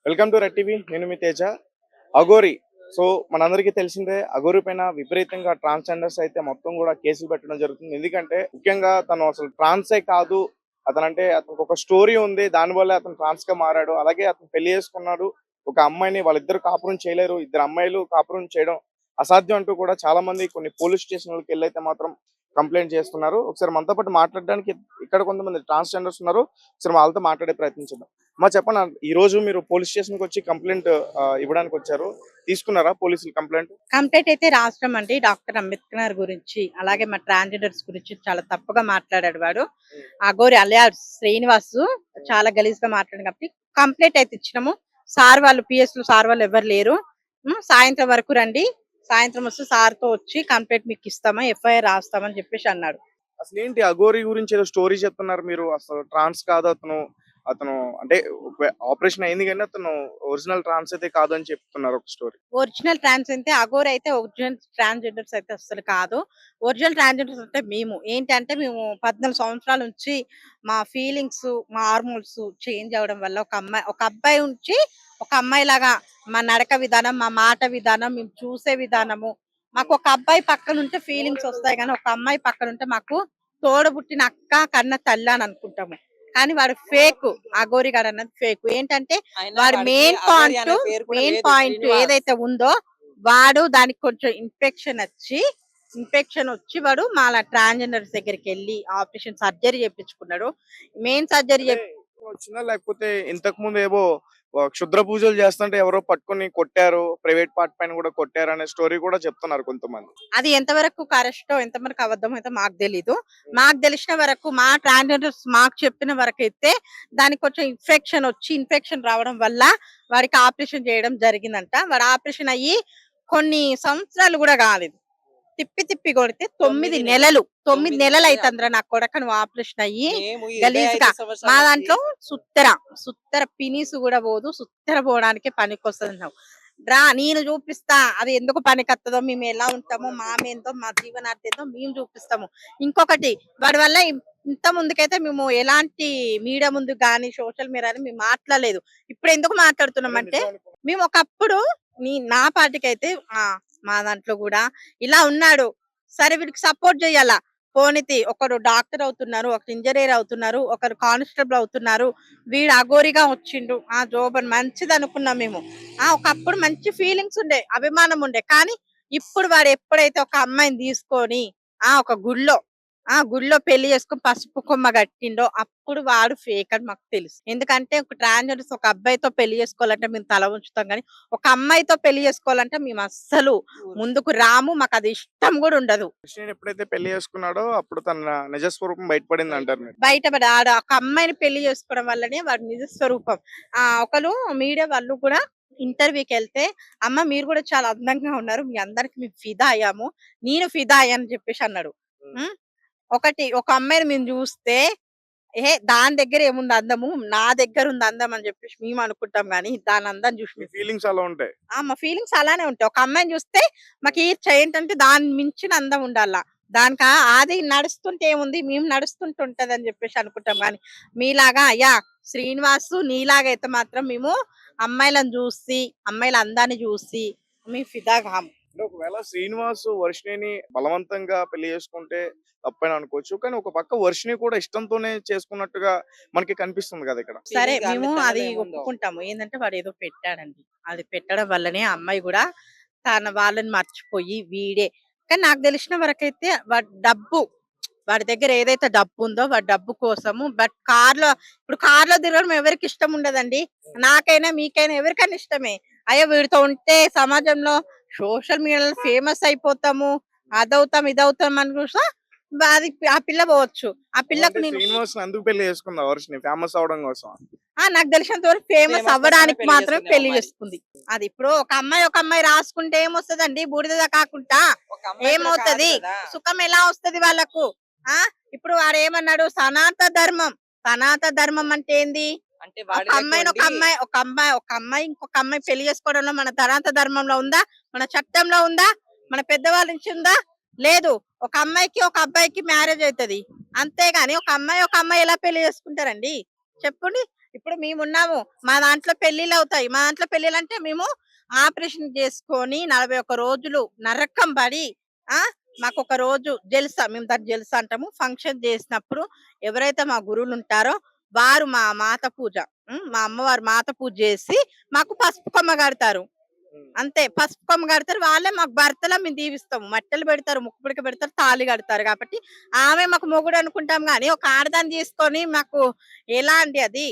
Welcome to red TV. నేను మీ Teja. Aghori. So మనందరికీ తెలిసిందే, అఘోరి పైన విపరీతంగా ట్రాన్స్జెండర్స్ అయితే మొత్తం కూడా కేసులు పెట్టడం జరుగుతుంది. ఎందుకంటే ముఖ్యంగా తను అసలు ట్రాన్సే కాదు, అతనంటే అతనికి ఒక స్టోరీ ఉంది, దానివల్ల అతను ట్రాన్స్ గా మారాడు. అలాగే అతను పెళ్లి చేసుకున్నాడు ఒక అమ్మాయిని, వాళ్ళిద్దరు కాపురం చేయలేరు, ఇద్దరు అమ్మాయిలు కాపురం చేయడం అసాధ్యం అంటూ కూడా చాలా మంది కొన్ని పోలీస్ స్టేషన్లకు వెళ్ళైతే మాత్రం కంప్లైంట్ చేస్తున్నారు. ఒకసారి మనతో పాటు మాట్లాడడానికి ఇక్కడ కొంతమంది ట్రాన్స్జెండర్స్ ఉన్నారు. ఒకసారి వాళ్ళతో మాట్లాడే ప్రయత్నించుదాం. చెప్పండి, ఈ రోజు మీరు పోలీస్ స్టేషన్ కి వచ్చి కంప్లైంట్ ఇవ్వడానికి వచ్చారు. తీసుకున్నారా పోలీసులు కంప్లైంట్? కంప్లైంట్ అయితే రాష్ట్రం అండి. డాక్టర్ అంబేద్కర్ గురించి, అలాగే మా ట్రాన్స్జెండర్స్ గురించి చాలా తప్పుగా మాట్లాడాడు వాడు. అఘోరి అలియాస్ శ్రీనివాస్ చాలా గలీజ్ గా మాట్లాడాడు కాబట్టి కంప్లైంట్ అయితే ఇచ్చినాము. సార్ వాళ్ళు పిఎస్ లో సార్ వాళ్ళు ఎవరు లేరు. సాయంత్రం వరకు రండి, సాయంత్రం వస్తే సార్ తో వచ్చి కంప్లైంట్ మీకు ఇస్తామా, ఎఫ్ఐఆర్ రాస్తామని చెప్పేసి అన్నాడు. అసలు ఏంటి అఘోరి గురించి ఏదో స్టోరీ చెప్తున్నారు మీరు? అసలు ట్రాన్స్ కాదు అతను. అతను అంటే ఆపరేషన్ అయింది కానీ అతను ఒరిజినల్ ట్రాన్స్ అయితే కాదు అని చెప్తున్నారు ఒక స్టోరీ. ఒరిజినల్ ట్రాన్స్ అయితే అఘోరి అయితే ఒరిజినల్ ట్రాన్స్జెండర్స్ అయితే అసలు కాదు. ఒరిజినల్ ట్రాన్స్జెండర్స్ అంటే మేము ఏంటంటే, మేము 14 సంవత్సరాల నుంచి మా ఫీలింగ్స్, మా హార్మోన్స్ చేంజ్ అవ్వడం వల్ల ఒక అబ్బాయి నుంచి ఒక అమ్మాయి లాగా మా నడక విధానం, మా మాట విధానం, మేము చూసే విధానము, మాకు ఒక అబ్బాయి పక్కన ఉంటే ఫీలింగ్స్ వస్తాయి కానీ ఒక అమ్మాయి పక్కన ఉంటే మాకు తోడబుట్టిన అక్క కన్న తల్లి అని అనుకుంటాము. కానీ వాడు ఫేక్. అఘోరి గాడు అన్నది ఫేక్. ఏంటంటే వాడు మెయిన్ పాయింట్ ఏదైతే ఉందో, వాడు దానికి కొంచెం ఇన్ఫెక్షన్ వచ్చి వాడు మా ట్రాన్స్జెండర్స్ దగ్గరికి వెళ్ళి ఆపరేషన్ సర్జరీ చేయించుకున్నాడు. మెయిన్ సర్జరీ వచ్చిందా లేకపోతే ఇంతకు ముందు ఏవో క్షుద్ర పూజలు చేస్తుంటే ఎవరో పట్టుకొని కొట్టారు, ప్రైవేట్ పార్ట్ పైన కూడా కొట్టారు అనే స్టోరీ కూడా చెప్తున్నారు కొంతమంది. అది ఎంతవరకు కరెక్టో ఎంతవరకు అబద్ధం అయితే మాకు తెలీదు. మాకు తెలిసిన వరకు, మా ట్రాన్స్జెండర్స్ మాకు చెప్పిన వరకు అయితే దానికి కొంచెం ఇన్ఫెక్షన్ రావడం వల్ల వాడికి ఆపరేషన్ చేయడం జరిగిందంట. వాడు ఆపరేషన్ అయ్యి కొన్ని సంవత్సరాలు కూడా కాలేదు, తిప్పి తిప్పి కొడితే 9 నెలలు అవుతుందిరా నా కొడక నువ్వు ఆపరేషన్ అయ్యి గలీజ్గా. మా దాంట్లో సుత్తర పినీసు కూడా పోదు, సుత్తర పోవడానికి పనికి వస్తుంది. రా నేను చూపిస్తా అది ఎందుకు పనికొస్తుందో, మేము ఎలా ఉంటామో, మామేందో, మా జీవనార్థి ఏందో మేము చూపిస్తాము. ఇంకొకటి, వాడి వల్ల ఇంత ముందుకైతే మేము ఎలాంటి మీడియా ముందు కానీ సోషల్ మీడియా మేము మాట్లాడలేదు. ఇప్పుడు ఎందుకు మాట్లాడుతున్నాం అంటే, మేము ఒకప్పుడు నా పార్టీకి అయితే మా దాంట్లో కూడా ఇలా ఉన్నాడు, సరే వీడికి సపోర్ట్ చేయాలా. పోనీతి ఒకరు డాక్టర్ అవుతున్నారు, ఒకరు ఇంజనీర్ అవుతున్నారు, ఒకరు కానిస్టేబుల్ అవుతున్నారు, వీడు అఘోరిగా వచ్చిండు జోబన్ మంచిది అనుకున్నాం మేము. ఒకప్పుడు మంచి ఫీలింగ్స్ ఉండే, అభిమానం ఉండే. కానీ ఇప్పుడు వాడు ఎప్పుడైతే ఒక అమ్మాయిని తీసుకొని ఒక గుడిలో పెళ్లి చేసుకుని పసుపు కొమ్మ కట్టిండో, అప్పుడు వాడు ఫేక్ అని మాకు తెలుసు. ఎందుకంటే ఒక ట్రాన్స్జెండర్స్ ఒక అబ్బాయితో పెళ్లి చేసుకోవాలంటే మేము తల ఉంచుతాం, కానీ ఒక అమ్మాయితో పెళ్లి చేసుకోవాలంటే మేము అస్సలు ముందుకు రాము, మాకు అది ఇష్టం కూడా ఉండదు. కృష్ణుడు ఎప్పుడైతే పెళ్లి చేసుకున్నాడో అప్పుడు తన నిజ స్వరూపం బయటపడింది అంటారు మీరు. బయటపడి ఒక అమ్మాయిని పెళ్లి చేసుకోవడం వల్లనే వాడి నిజ స్వరూపం. ఒకరు మీడియా వాళ్ళు కూడా ఇంటర్వ్యూకి వెళ్తే, అమ్మ మీరు కూడా చాలా అందంగా ఉన్నారు, మీ అందరికి మేము ఫిదా అయ్యాము, నేను ఫిదా అయ్యాను చెప్పేసి అన్నాడు. ఒక అమ్మాయిని మేము చూస్తే, దాని దగ్గర ఏముంది అందము, నా దగ్గర ఉంది అందం అని చెప్పేసి మేము అనుకుంటాం, కానీ దాని అందం చూసి ఫీలింగ్స్ అలా ఉంటాయి. మా ఫీలింగ్స్ అలానే ఉంటాయి. ఒక అమ్మాయిని చూస్తే మాకు ఏంటంటే దాని మించిన అందం ఉండాలా. దానికి అది నడుస్తుంటే ఏముంది, మేము నడుస్తుంటుంటది అని చెప్పేసి అనుకుంటాం, కానీ మీలాగా శ్రీనివాసు నీలాగా అయితే మాత్రం మేము అమ్మాయిలను చూసి, అమ్మాయిల అందాన్ని చూసి మేము ఫిదా కాము. ఒకవేళ శ్రీనివాస్ వర్షిణిని బలవంతంగా పెళ్లి చేసుకుంటే తప్పని అనుకోవచ్చు, కానీ ఒక పక్క వర్షిణి కూడా ఇష్టంతోనే చేసుకున్నట్టుగా మనకి కనిపిస్తుంది కదా ఇక్కడ. సరే మేము అది ఒప్పుకుంటాము. ఏంటంటే వాడు ఏదో పెట్టాడండి, అది పెట్టడం వల్లనే అమ్మాయి కూడా తన వాళ్ళని మర్చిపోయి వీడే. కానీ నాకు తెలిసిన వరకైతే వాడి దగ్గర ఏదైతే డబ్బు ఉందో వాడి డబ్బు కోసము, బట్ ఇప్పుడు కార్లో తిరగడం ఎవరికి ఇష్టం ఉండదండి. నాకైనా మీకైనా ఎవరికైనా ఇష్టమే. అయ్యో వీడితో ఉంటే సమాజంలో సోషల్ మీడియాలో ఫేమస్ అయిపోతాము, అదవుతాం ఇదవుతాం అని చూసా అది ఆ పిల్ల పోవచ్చు. ఆ పిల్లకు నేను ఎందుకు పెళ్లి చేసుకుందా వర్షిని? ఫేమస్ అవడం కోసం? నాకు తెలిసినంత వరకు ఫేమస్ అవ్వడానికి మాత్రమే పెళ్లి చేసుకుంది. అది ఇప్పుడు ఒక అమ్మాయి రాసుకుంటే ఏమొస్తదండి, బూడిద కాకుండా ఏమవుతది, సుఖం ఎలా వస్తది వాళ్ళకు? ఇప్పుడు వాడు ఏమన్నాడు, సనాతన ధర్మం అంటే ఏంది? ఒక అమ్మాయి ఇంకొక అమ్మాయి పెళ్లి చేసుకోవడంలో మన సనాతన ధర్మంలో ఉందా, మన చట్టంలో ఉందా, మన పెద్దవాళ్ళ నుంచి ఉందా? లేదు. ఒక అమ్మాయికి ఒక అబ్బాయికి మ్యారేజ్ అవుతుంది, అంతేగాని ఒక అమ్మాయి ఎలా పెళ్లి చేసుకుంటారండి చెప్పండి? ఇప్పుడు మేమున్నాము. మా దాంట్లో పెళ్ళిళ్ళవుతాయి. మా దాంట్లో పెళ్ళిళ్ళంటే మేము ఆపరేషన్ చేసుకొని 41 రోజులు నరకం పడి ఆ! మాకొక రోజు జల్సా మేము దాన్ని జల్సా అంటాము. ఫంక్షన్ చేసినప్పుడు ఎవరైతే మా గురువులుంటారో వారు మా మాత పూజ మా అమ్మవారు మాత పూజ చేసి మాకు పసుపు కొమ్మ కడతారు. ఉమ్. అంతే. పసుపు కొమ్మ కడతారు. వాళ్ళే మాకు భర్తలా మేము దీవిస్తాము. మట్టెలు పెడతారు, ముక్కు పుడక పెడతారు, తాళి కడతారు కాబట్టి ఆమె మాకు మొగుడు అనుకుంటాం గానీ, ఒక ఆడదాన్ని తీసుకొని మాకు ఎలా అండి అది?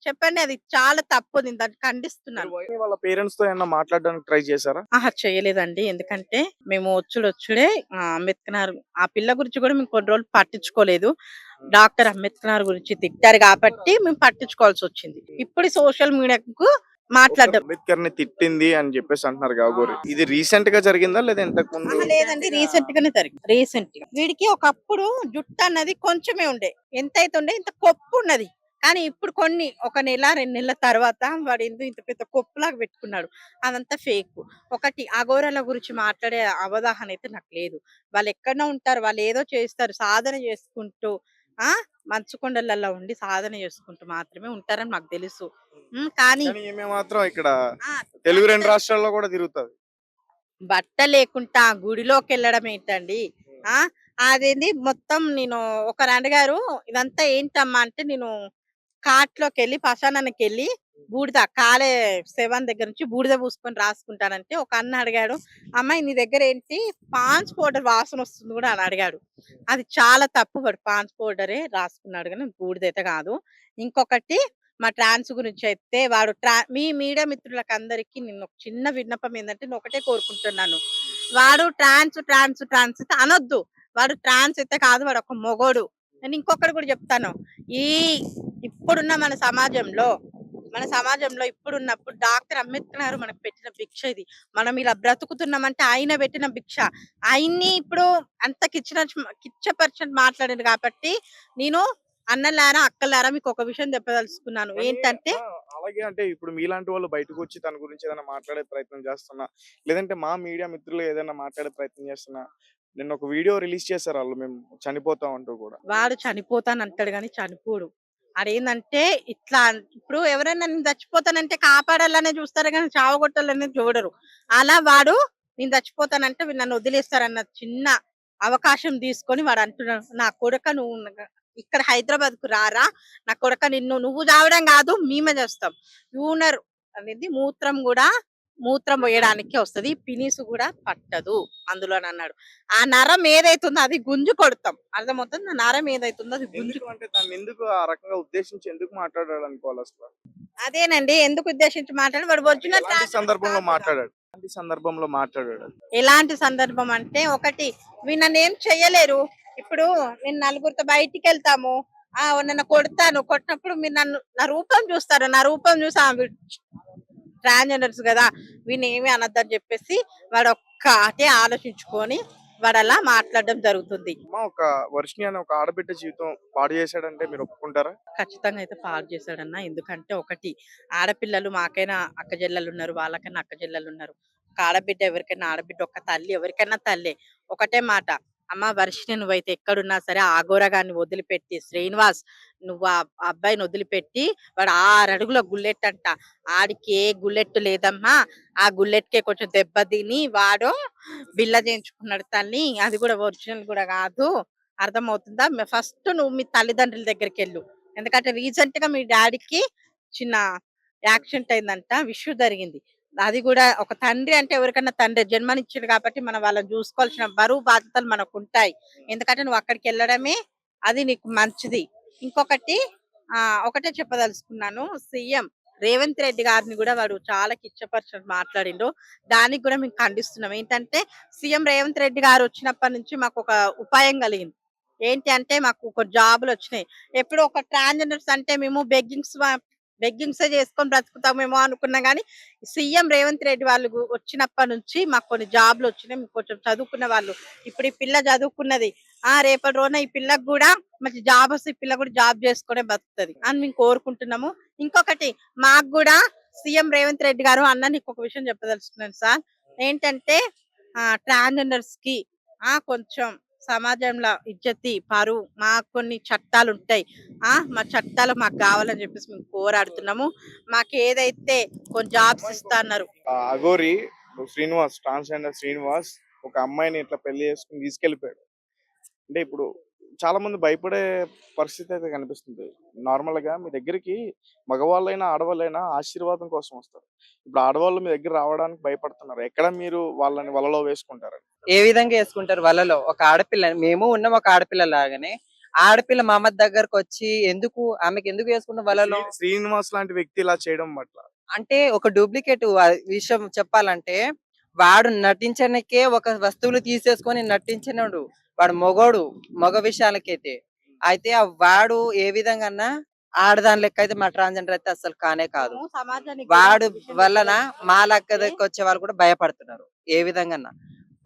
చెప్పండి. అది చాలా తప్పు. నేను దాన్ని మీరు ఖండిస్తున్నాను. వాళ్ళ పేరెంట్స్ తో ఏమన్నా మాట్లాడడానికి ట్రై చేశారా? అహా! చేయలేదండి. ఎందుకంటే మేము వచ్చుడొచ్చుడే అంబేద్కర్ ఆ పిల్ల గురించి కూడా మేము కొన్ని రోజులు పట్టించుకోలేదు. ఉమ్. డాక్టర్ అంబేద్కర్ గురించి తిట్టారు కాబట్టి మేము పట్టించుకోవాల్సొచ్చింది. ఇప్పుడు సోషల్ మీడియాకు ఓకే. మాట్లాడడం అంబేద్కర్ ని తిట్టింది అని చెప్పేసి అంటున్నారు గాగోరి. ఇది రీసెంట్ గా జరిగిందా లేదా ఇంతకు ముందు? అహా! లేదండి. రీసెంట్ గానే జరిగింది. రీసెంట్‌గా. వీడికి ఒకప్పుడు జుట్టన్నది కొంచెమే ఉండే. ఎంతైతే ఉండే ఇంత కొప్పున్నది. కానీ ఇప్పుడు ఒక నెల, 2 నెలల తర్వాత వాడేందో ఇంత పెద్ద కొప్పులాగా పెట్టుకున్నాడు. అదంతా ఫేకు. ఒకటి అఘోరాల గురించి మాట్లాడే అవగాహన అయితే నాకు లేదు. వాళ్ళెక్కడనో ఉంటారు. వాళ్ళేదో చేస్తారు. సాధన చేసుకుంటూ ఆ! మంచు కొండలలో ఉండి సాధన చేసుకుంటూ మాత్రమే ఉంటారని నాకు తెలుసు. కానీ కానీ ఈమె మాత్రం ఇక్కడ ఆ! తెలుగు 2 రాష్ట్రాల్లో కూడా తిరుగుతది. బట్ట లేకుండా గుడిలోకెళ్ళడం ఏంటండి? ఆ! అదేంది మొత్తం నేను ఒకరడిగారు, "ఇదంతా ఏంటమ్మా?" అంటే నేను కాట్లోకెళ్ళి శ్మశానానికెళ్ళి బూడిద కాలే శవం దగ్గర నుంచి బూడిద పూసుకొని రాసుకుంటానంటే, ఒక అన్న అడిగాడు, "అమ్మాయి నీ దగ్గరేంటి పాండ్స్ పౌడర్ వాసనొస్తుంది గూడా" అని అడిగాడు. అది చాలా తప్పు. వాడు పాండ్స్ పౌడరే రాసుకున్నాడు గానీ బూడిదైతే గాదు. ఇంకొకటి మా ట్రాన్స్ గురించైతే వాడు మీ మీడియా మిత్రులకందరికీ నేనొక చిన్న విన్నపం ఏందంటే నేనొకటే కోరుకుంటున్నాను. వాడు ట్రాన్స్ అయితే అనొద్దు. వాడు ట్రాన్స్ అయితే కాదు. వాడొక మొగోడు. నేను ఇంకొకటి గూడా జెప్తాను. ఈ ఇప్పుడున్న మన సమాజంలో ఇప్పుడున్నప్పుడు డాక్టర్ అంబేద్కర్ గారు మనకు పెట్టిన భిక్ష ఇది. మనం ఇలా బ్రతుకుతున్నామంటే ఆయన పెట్టిన భిక్ష. ఆయన్ని ఇప్పుడు అంత కిచ్చపరిచినట్టు మాట్లాడిండు కాబట్టి నేను అన్నలారా, అక్కలారా మీకొక విషయం చెప్పదలుచుకున్నాను. కానీ ఏంటంటే అలాగే అంటే ఇప్పుడు మీలాంటి వాళ్ళు బయటకొచ్చి తన గురించి ఏదైనా మాట్లాడే ప్రయత్నం చేస్తున్నా, లేదంటే మా మీడియా మిత్రులు ఏదైనా మాట్లాడే ప్రయత్నం చేస్తున్నా, నిన్న ఒక వీడియో రిలీజ్ చేశారు ఆళ్ళు మేము చనిపోతాం అంటూ కూడా. వాడు చనిపోతానంటాడు గానీ చనిపోడు. ఆడేందంటే ఇట్లా ఇప్పుడు ఎవరైనా నేను చచ్చిపోతానంటే కాపాడాలనే చూస్తారు గానీ చావగొట్టాలనే చూడరు. అలా వాడు నేను చచ్చిపోతానంటే వీళ్ళు నన్ను వదిలేస్తారన్న చిన్న అవకాశం తీసుకొని వాడు అంటున్నాడు, "నా కొడుకా నువ్వు ఇక్కడ హైదరాబాద్‌కు రారా! నా కొడుకా నువ్వు చావడం కాదు మేమే చేస్తాం." యూనర్ అనేది మూత్రం పోయడానికే వస్తది. పినిసు గూడా పట్టదు అందులోనన్నాడు. ఆ నరం ఏదైతుందో అది గుంజు కొడతాం. అర్థమవుతుందా? నరం ఏదైతుందో అది గుంజు ఎందుకు అంటే దాన్నెందుకు ఆ రకంగా ఉద్దేశించి ఎందుకు మాట్లాడాడు అనుకోవాలసల? అదేనండి. ఎందుకు ఉద్దేశించి మాట్లాడి వాడు అంటే ఒరిజినల్ ఎలాంటి ట్రాన్స్‌జెండర్ సందర్భంలో కాదు గదా! మాట్లాడాడు? ఎలాంటి సందర్భంలో మాట్లాడాడు? ఎలాంటి సందర్భం అంటే ఒకటి వీళ్ళు నన్నేం చెయ్యలేరు. ఇప్పుడు నేను నలుగురితో బయటికెళ్తాము. నన్ను కొడతాను. కొట్టినప్పుడు మీరు నా రూపం చూస్తారు. నా రూపం చూసి వీడు ట్రాన్స్‌జెండర్స్ గదా! వీడినేమి అనొద్దని జెప్పేసి వాడొక్కటే ఆలోచించుకొని వాడలా మాట్లాడడం జరుగుతుంది. అమ్మ ఒక వర్షిణి అనే ఒక ఆడబిడ్డ జీవితం పాడు చేశాడంటే మీరు ఒప్పుకుంటారా? ఖచ్చితంగా అయితే పాడు చేశాడన్న. ఎందుకంటే ఒకటి ఆడపిల్లలు మాకైనా అక్కజెల్లెలున్నారు. వాళ్ళకైనా అక్కజెల్లెలున్నారు. ఒక ఆడబిడ్డ ఎవరికైనా ఆడబిడ్డ, ఒక్క తల్లి ఎవరికైనా తల్లే. ఒకటే మాట, "అమ్మ వర్షిణి నువ్వైతే ఎక్కడున్నా సరే ఆ అఘోరగాన్ని వదిలిపెట్టి శ్రీనివాస్ నువ్వు ఆ అబ్బాయిని వదిలిపెట్టి వాడు 6 అడుగుల గుల్లెట్ అంట. ఆడికి ఏ గుల్లెట్ లేదమ్మా. ఆ గుల్లెట్‌కే కొంచెం దెబ్బ తిని వాడు బిళ్ళ చేయించుకున్నాడు తల్లి. అది కూడా ఒరిజినల్ కూడా కాదు. అర్థమవుతుందా? ఫస్ట్ నువ్వు మీ తల్లిదండ్రుల దగ్గరికెళ్ళు. ఎందుకంటే రీసెంట్‌గా మీ డ్యాడీకి చిన్న యాక్సిడెంట్ అయిందంట. ఇష్యూ జరిగింది. అది గూడా ఒక తండ్రి అంటే ఎవరికన్నా తండ్రే. జన్మనిచ్చిండు కాబట్టి మనం వాళ్ళని జూసుకోవాల్సిన బరువు బాధ్యతలు మనకుంటాయి. ఎందుకంటే నువ్వు అక్కడికెళ్ళడమే అది నీకు మంచిది. ఇంకొకటి ఒకటే చెప్పదలుచుకున్నాను. సీఎం రేవంత్ రెడ్డి గారిని గూడా వాడు చాలా కించపరిచినట్టు మాట్లాడిండు. దానికి గూడా మేము ఖండిస్తున్నాం. ఏంటంటే సీఎం రేవంత్ రెడ్డి గారు వచ్చినప్పటి నుంచి మాకొక ఉపాయం కలిగింది. ఏంటి అంటే మాకు కొన్ని జాబులొచ్చినాయి. ఎప్పుడో ఒక ట్రాన్స్‌జెండర్స్ అంటే మేము బెగ్గింగ్సే చేసుకొని బ్రతుకుతామేమో అనుకున్నాం గానీ, సీఎం రేవంత్ రెడ్డి వాళ్ళు వచ్చినప్పటి నుంచి మాకు కొన్ని జాబ్‌లొచ్చినాయి. మేము కొంచెం చదువుకున్న వాళ్ళు. ఇప్పుడు ఈ పిల్ల చదువుకున్నది. రేపటి రోజున ఈ పిల్లకి గూడా మంచి జాబొస్తే ఈ పిల్ల గూడా జాబ్ చేసుకొనే బతుకుతది అని మేము కోరుకుంటున్నాము. ఇంకొకటి మాకు గూడా సీఎం రేవంత్ రెడ్డి గారు అన్న నీకొక విషయం చెప్పదలుచుకున్నాను సార్. ఏంటంటే ట్రాన్స్‌జెండర్స్‌కి కొంచెం సమాజంలో ఇజ్జతి, పరువు మాకు కొన్ని చట్టాలు ఉంటాయి. మా చట్టాలు మాకు కావాలని చెప్పేసి మేము పోరాడుతున్నాము. మాకు ఏదైతే కొన్ని జాబ్స్ ఇస్తా అన్నారు. అఘోరి ఇప్పుడు శ్రీనివాస్, ట్రాన్స్జెండర్ శ్రీనివాస్ ఒక అమ్మాయిని ఇట్లా పెళ్లి చేసుకుని తీసుకెళ్లిపోయాడు. అంటే ఇప్పుడు చాలా మంది భయపడే పరిస్థితి అయితే కనిపిస్తుంది. నార్మల్ గా మీ దగ్గరికి మగవాళ్ళైనా ఆడవాళ్ళైనా ఆశీర్వాదం కోసం వస్తారు. ఇప్పుడు ఆడవాళ్ళు మీ దగ్గర రావడానికి భయపడుతున్నారు. ఎక్కడ మీరు వాళ్ళని వలలో వేసుకుంటారు? ఏ విధంగా వేసుకుంటారు వలలో? ఒక ఆడపిల్ల, మేము ఉన్నాం ఒక ఆడపిల్ల లాగానే. ఆడపిల్ల మా అమ్మ దగ్గరకు వచ్చి ఎందుకు, ఆమెకి ఎందుకు వేసుకుంటాం వలలో? శ్రీనివాస్ లాంటి వ్యక్తి ఇలా చేయడం పట్ల అంటే ఒక డూప్లికేట్ విషయం చెప్పాలంటే, వాడు నటించడానికే ఒక వస్తువులు తీసేసుకొని నటించినాడు. వాడు మొగోడు, మగ విషయాలకైతే. అయితే వాడు ఏ విధంగా ఆడదాని లెక్క అయితే మా ట్రాన్స్జెండర్ అయితే అసలు కానే కాదు. సమాజానికి వాడు కూడా ఈ విషయం వలన చెప్పాలంటే మా దగ్గరకు వచ్చే వాళ్ళు కూడా భయపడుతున్నారు. ఏ విధంగా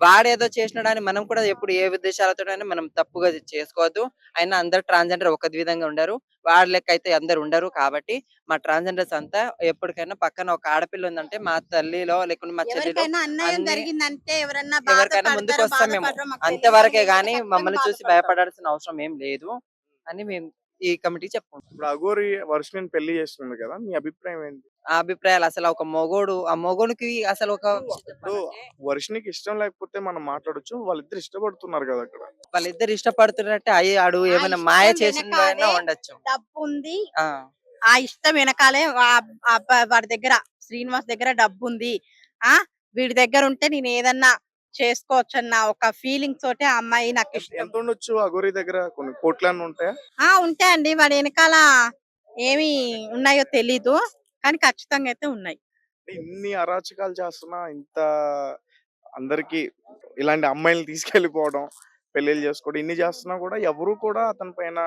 వాడేదో చేసినాడని మనం కూడా ఎప్పుడు ఏ ఉద్దేశాలతో మనం తప్పుగా చేసుకోవద్దు. అయినా అందరు ట్రాన్స్జెండర్ ఒక విధంగా ఉండరు. వాడి లెక్క అయితే అందరు ఉండరు. కాబట్టి మా ట్రాన్స్జెండర్స్ అంతా ఎప్పటికైనా పక్కన ఒక ఆడపిల్ల ఉందంటే మా తల్లిలో లేకుంటే మా చెల్లిలో ఎవరికైనా అన్యాయం అన్ని జరిగిందంటే ఎవరైనా ఎవరికైనా ముందుకు బాధపడతారో వస్తాం మేము. బాధపడరో మాకు అంతవరకే తెలియదు. గాని ఎవరికి మమ్మల్ని చూసి బాధపడతాం. భయపడాల్సిన అవసరం ఏం లేదు అని మేము ఈ కమిటీకి చెప్పుకుంటాం. ఇప్పుడు అఘోరి వర్షిని పెళ్లి చేసుకుంది కదా, మీ అభిప్రాయం ఏంటి? ఆ అభిప్రాయాలు అసలు ఒక మొగోడు, ఆ మొగోనికి అసలు ఒక ఇప్పుడు వర్షినికి ఇష్టం లేకపోతే మనం మాట్లాడొచ్చు. వాళ్ళిద్దరు ఇష్టపడుతున్నారు కదా అక్కడ. వాళ్ళిద్దరు ఇష్టపడుతున్నట్టే ఆడు ఆ ఏమైనా ఇష్టం మాయ చేసిందైనా వెనకాలే ఉండొచ్చు. డబ్బు ఉంది. ఆ ఆ ఇష్టం వెనకాలే వాడి దగ్గర, శ్రీనివాస్ దగ్గర డబ్బు ఉంది. ఆ వీడి దగ్గర ఉంటే నేను ఏదన్నా చేసుకోవచ్చన్న ఒక ఫీలింగ్ తోటే ఆ అమ్మాయి నాకు ఇష్టం. ఎంత ఉండొచ్చు అఘోరి దగ్గర? కొన్ని కోట్లన్నీ ఉంటాయా? ఉంటాయండి. వాడి వెనకాల ఏమి ఉన్నాయో తెలీదు. కానీ ఖచ్చితంగా అయితే ఉన్నాయి. ఇన్ని అరాచకాలు చేస్తున్నా, ఇంత అందరికి ఇలాంటి అమ్మాయిల్ని తీసుకెళ్లిపోవడం, పెళ్లిళ్ళు చేసుకోవడం ఇన్ని చేస్తున్నా కూడా ఎవరు కూడా అతని పైన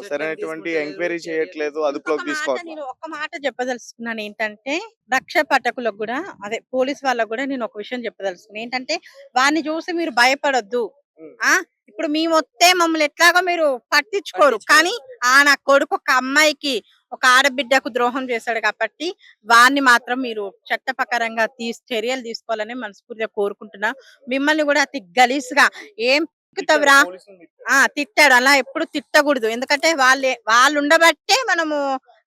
సరైనటువంటి ఎంక్వైరీ చేయట్లేదు, అదుపులోకి తీసుకోవట్లేదు. నేను ఒక్క మాట చెప్పదలుచుకున్నాను ఏంటంటే, రక్ష పట్టకులకు కూడా అదే పోలీస్ వాళ్ళకు కూడా నేను ఒక విషయం చెప్పదలుచుకున్నాను ఏంటంటే, వాడిని చూసి మీరు భయపడొద్దు. ఉమ్. ఆ ఇప్పుడు మేమొస్తే మమ్మల్ని ఎట్లాగో మీరు పట్టించుకోరు. కానీ నా కొడుకు ఒక అమ్మాయికి, ఒక ఆడబిడ్డకు ద్రోహం చేశాడు కాబట్టి వాడిని మాత్రం మీరు చట్టప్రకారంగా చర్యలు తీసుకోవాలని మనస్ఫూర్తిగా కోరుకుంటున్నా. మిమ్మల్ని కూడా అతి గలీజ్గా ఏం ఎక్కుతావురా పోలీసులు తిట్టాడు. అలా ఎప్పుడు తిట్టకూడదు. ఎందుకంటే వాళ్ళు ఉండబట్టే మనము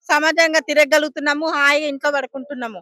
సమాజంగా తిరగలుగుతున్నాము, హాయిగా ఇంట్లో పడుకుంటున్నాము.